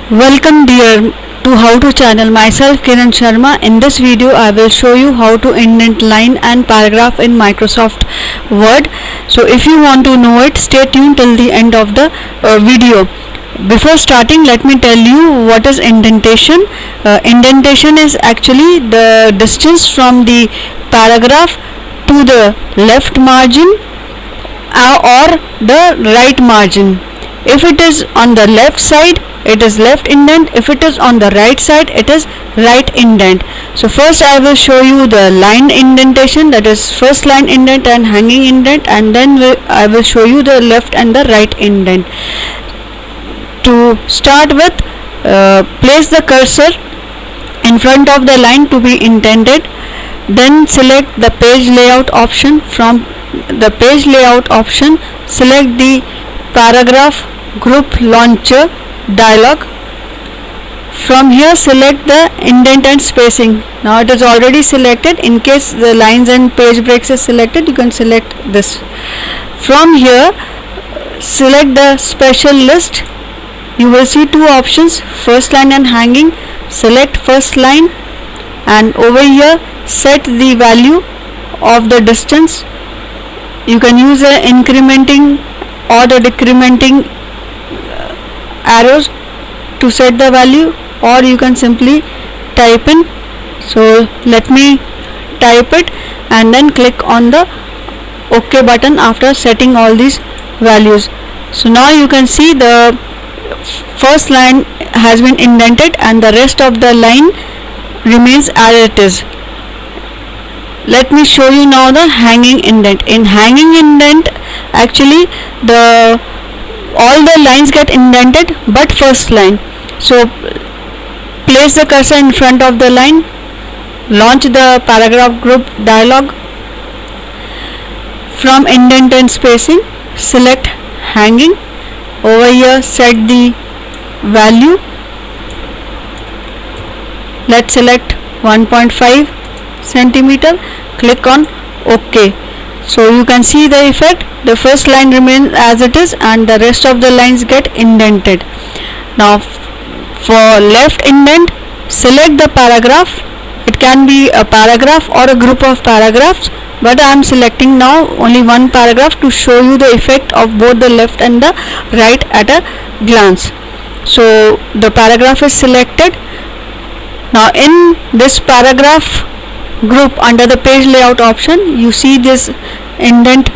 Welcome dear to How To channel. Myself Kiran Sharma. In this video I will show you how to indent line and paragraph in Microsoft Word. So if you want to know it, stay tuned till the end of the video. Before starting, let me tell you what is indentation. Indentation is actually the distance from the paragraph to the left margin or the right margin. If it is on the left side, it is left indent. If it is on the right side, it is right indent. So first I will show you the line indentation, that is first line indent and hanging indent, and then I will show you the left and the right indent. To start with, place the cursor in front of the line to be indented. Then select the page layout option. From the page layout option, select the paragraph group launcher dialog. From here select the indent and spacing. Now it is already selected. In case the lines and page breaks is selected, you can select this. From here select the special list. You will see two options, first line and hanging. Select first line and over here set the value of the distance. You can use the incrementing or the decrementing arrows to set the value, or you can simply type in. So let me type it and then click on the OK button after setting all these values. So now you can see the first line has been indented and the rest of the line remains as it is. Let me show you now the hanging indent. In hanging indent, actually all the lines get indented but first line. So place the cursor in front of the line, launch the paragraph group dialog. From indent and spacing, select hanging. Over here set the value. Let's select 1.5 centimeter. Click on OK. So you can see the effect. The first line remains as it is and the rest of the lines get indented. Now for left indent, select the paragraph. It can be a paragraph or a group of paragraphs, but I am selecting now only one paragraph to show you the effect of both the left and the right at a glance. So the paragraph is selected. Now in this paragraph group, under the page layout option, you see this indent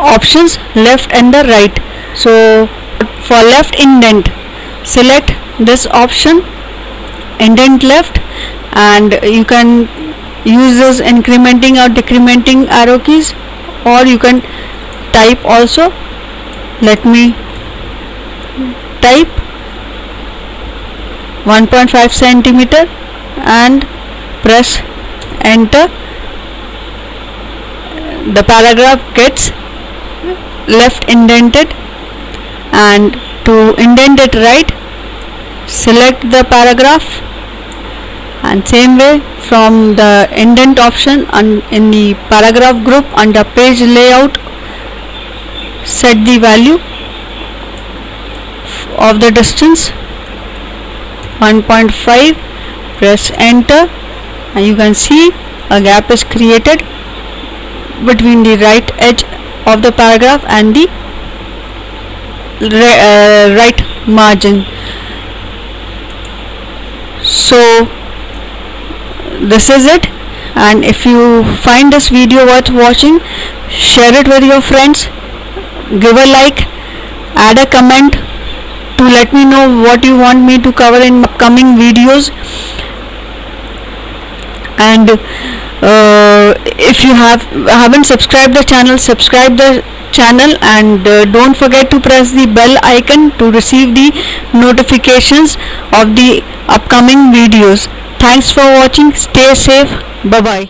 options, left and the right. So for left indent, select this option, indent left, and you can use this incrementing or decrementing arrow keys, or you can type also. Let me type 1.5 centimeter and press enter. The paragraph gets left indented, and to indent it right, select the paragraph, and same way from the indent option in the paragraph group under page layout, set the value of the distance 1.5, press enter, and you can see a gap is created between the right edge of the paragraph and the right margin. So this is it, and if you find this video worth watching, share it with your friends, give a like, add a comment to let me know what you want me to cover in upcoming videos. And if you haven't subscribed the channel, subscribe the channel, and don't forget to press the bell icon to receive the notifications of the upcoming videos. Thanks for watching. Stay safe. Bye bye.